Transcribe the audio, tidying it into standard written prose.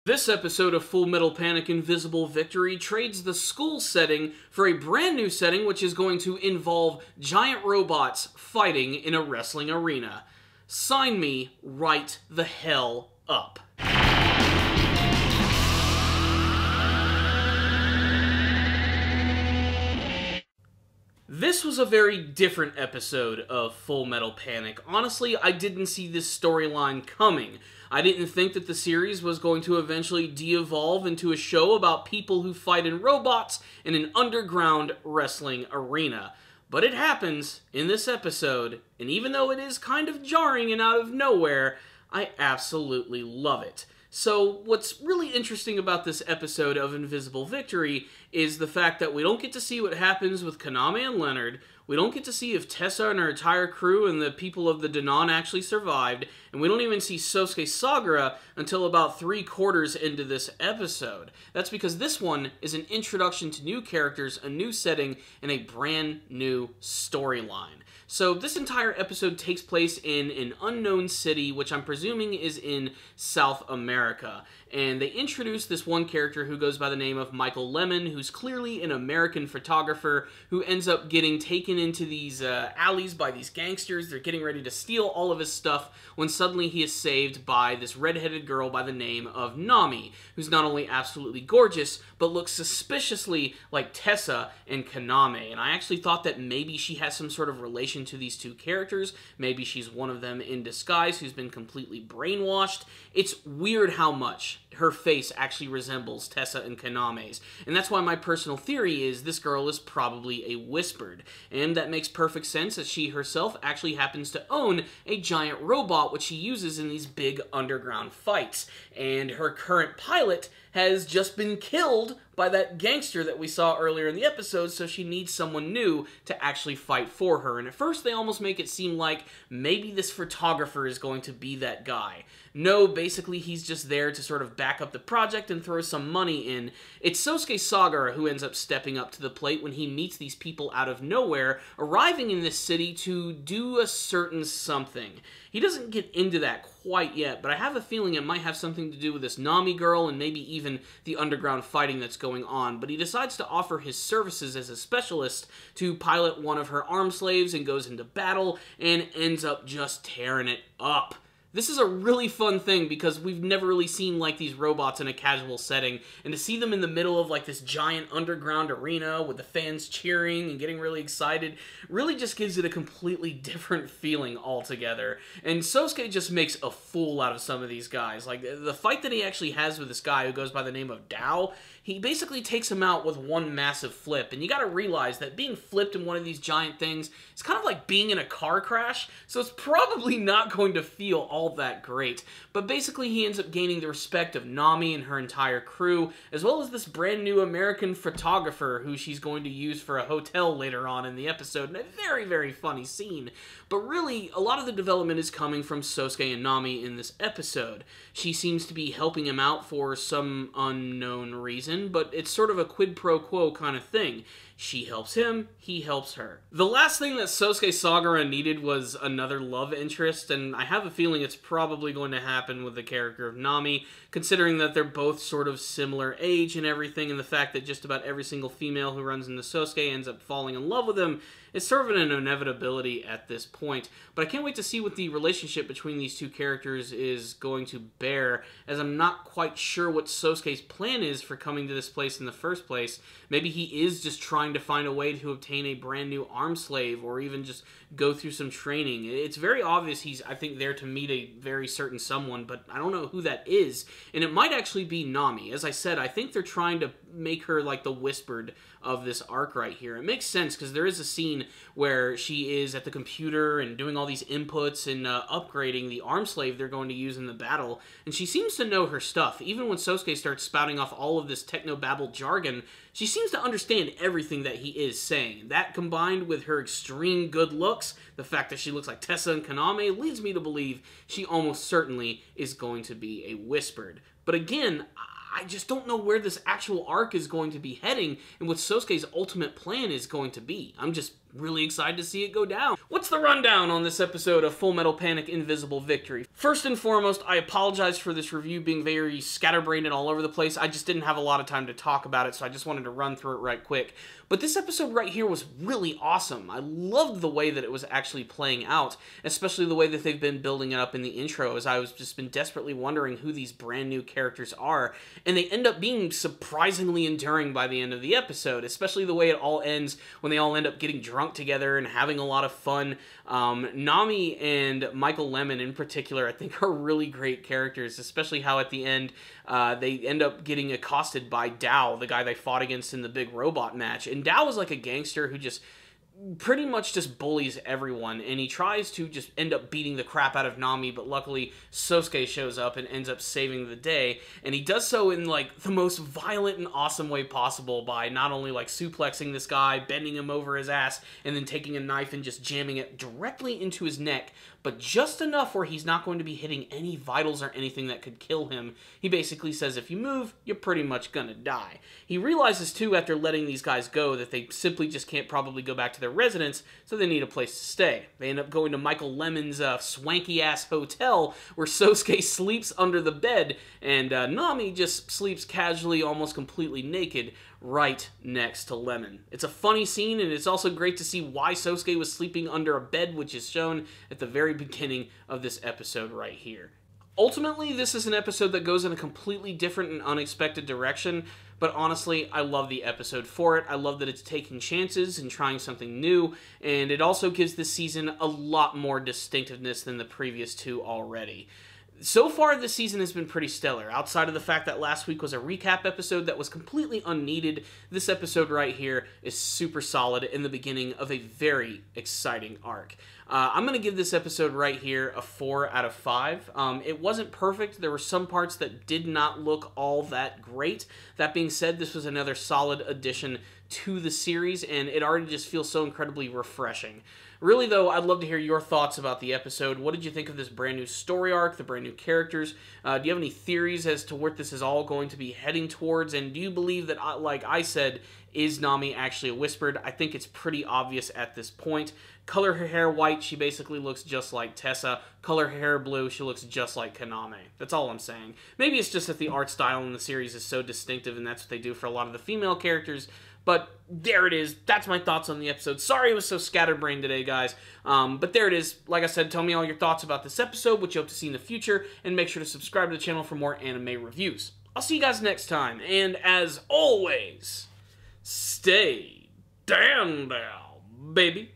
This episode of Full Metal Panic: Invisible Victory trades the school setting for a brand new setting which is going to involve giant robots fighting in a wrestling arena. Sign me right the hell up. This was a very different episode of Full Metal Panic. Honestly, I didn't see this storyline coming. I didn't think that the series was going to eventually de-evolve into a show about people who fight in robots in an underground wrestling arena. But it happens in this episode, and even though it is kind of jarring and out of nowhere, I absolutely love it. So what's really interesting about this episode of Invisible Victory is the fact that we don't get to see what happens with Kaname and Leonard. We don't get to see if Tessa and her entire crew and the people of the Danon actually survived, and we don't even see Sosuke Sagara until about 3/4 into this episode. That's because this one is an introduction to new characters, a new setting, and a brand new storyline. So this entire episode takes place in an unknown city, which I'm presuming is in South America. And they introduce this one character who goes by the name of Michael Lemon, who's clearly an American photographer who ends up getting taken into these alleys by these gangsters. They're getting ready to steal all of his stuff when suddenly he is saved by this redheaded girl by the name of Nami, who's not only absolutely gorgeous, but looks suspiciously like Tessa and Kaname. And I actually thought that maybe she has some sort of relation to these two characters. Maybe she's one of them in disguise who's been completely brainwashed. It's weird how much her face actually resembles Tessa and Kaname's. And that's why my personal theory is this girl is probably a Whispered. And that makes perfect sense as she herself actually happens to own a giant robot which she uses in these big underground fights. And her current pilot has just been killed by that gangster that we saw earlier in the episode, so she needs someone new to actually fight for her. And at first they almost make it seem like maybe this photographer is going to be that guy. No, basically he's just there to sort of back up the project and throw some money in. It's Sosuke Sagara who ends up stepping up to the plate when he meets these people out of nowhere, arriving in this city to do a certain something. He doesn't get into that quite yet, but I have a feeling it might have something to do with this Nami girl and maybe even the underground fighting that's going on. But he decides to offer his services as a specialist to pilot one of her arm slaves and goes into battle and ends up just tearing it up. This is a really fun thing because we've never really seen like these robots in a casual setting, and to see them in the middle of like this giant underground arena with the fans cheering and getting really excited really just gives it a completely different feeling altogether. And Sosuke just makes a fool out of some of these guys. Like the fight that he actually has with this guy who goes by the name of Dao, he basically takes him out with one massive flip, and you gotta realize that being flipped in one of these giant things is kind of like being in a car crash, so it's probably not going to feel all that great. But basically he ends up gaining the respect of Nami and her entire crew, as well as this brand new American photographer who she's going to use for a hotel later on in the episode, in a very, very funny scene. But really, a lot of the development is coming from Sosuke and Nami in this episode. She seems to be helping him out for some unknown reason, but it's sort of a quid pro quo kind of thing. She helps him, he helps her. The last thing that Sosuke Sagara needed was another love interest, and I have a feeling it's probably going to happen with the character of Nami, considering that they're both sort of similar age and everything, and the fact that just about every single female who runs into Sosuke ends up falling in love with him is sort of an inevitability at this point. But I can't wait to see what the relationship between these two characters is going to bear, as I'm not quite sure what Sosuke's plan is for coming to this place in the first place. Maybe he is just trying to find a way to obtain a brand new arm slave, or even just go through some training. It's very obvious he's, I think, there to meet a very certain someone, but I don't know who that is. And it might actually be Nami. As I said, I think they're trying to make her like the Whispered of this arc right here. It makes sense because there is a scene where she is at the computer and doing all these inputs and upgrading the arm slave they're going to use in the battle, and she seems to know her stuff. Even when Sosuke starts spouting off all of this technobabble jargon, she seems to understand everything that he is saying. That, combined with her extreme good looks, the fact that she looks like Tessa and Kaname, leads me to believe she almost certainly is going to be a Whispered. But again, I just don't know where this actual arc is going to be heading and what Sosuke's ultimate plan is going to be. I'm just really excited to see it go down. What's the rundown on this episode of Full Metal Panic: Invisible Victory? First and foremost, I apologize for this review being very scatterbrained and all over the place. I just didn't have a lot of time to talk about it, so I just wanted to run through it right quick. But this episode right here was really awesome. I loved the way that it was actually playing out, especially the way that they've been building it up in the intro, as I was just been desperately wondering who these brand new characters are, and they end up being surprisingly enduring by the end of the episode, especially the way it all ends when they all end up getting drunk together and having a lot of fun. Nami and Michael Lemon in particular, I think, are really great characters, especially how at the end they end up getting accosted by Dao, the guy they fought against in the big robot match. And Dao is like a gangster who just pretty much just bullies everyone, and he tries to just end up beating the crap out of Nami, but luckily Sosuke shows up and ends up saving the day, and he does so in like the most violent and awesome way possible by not only like suplexing this guy, bending him over his ass, and then taking a knife and just jamming it directly into his neck, but just enough where he's not going to be hitting any vitals or anything that could kill him. He basically says if you move, you're pretty much gonna die. He realizes too, after letting these guys go, that they simply just can't probably go back to their residence, so they need a place to stay. They end up going to Michael Lemon's swanky-ass hotel, where Sosuke sleeps under the bed, and Nami just sleeps casually, almost completely naked, right next to Lemon. It's a funny scene, and it's also great to see why Sosuke was sleeping under a bed, which is shown at the very beginning of this episode right here. Ultimately, this is an episode that goes in a completely different and unexpected direction, but honestly, I love the episode for it. I love that it's taking chances and trying something new, and it also gives this season a lot more distinctiveness than the previous two already. So far, this season has been pretty stellar. Outside of the fact that last week was a recap episode that was completely unneeded, this episode right here is super solid in the beginning of a very exciting arc. I'm going to give this episode right here a 4 out of 5. It wasn't perfect. There were some parts that did not look all that great. That being said, this was another solid addition to the series, and it already just feels so incredibly refreshing. Really, though, I'd love to hear your thoughts about the episode. What did you think of this brand new story arc, the brand new characters? Do you have any theories as to what this is all going to be heading towards? And do you believe that, like I said, is Nami actually a Whispered? I think it's pretty obvious at this point. Color her hair white, she basically looks just like Tessa. Color her hair blue, she looks just like Kaname. That's all I'm saying. Maybe it's just that the art style in the series is so distinctive, and that's what they do for a lot of the female characters. But there it is. That's my thoughts on the episode. Sorry it was so scatterbrained today, guys. But there it is. Like I said, tell me all your thoughts about this episode, what you hope to see in the future, and make sure to subscribe to the channel for more anime reviews. I'll see you guys next time, and as always, stay damn down, baby.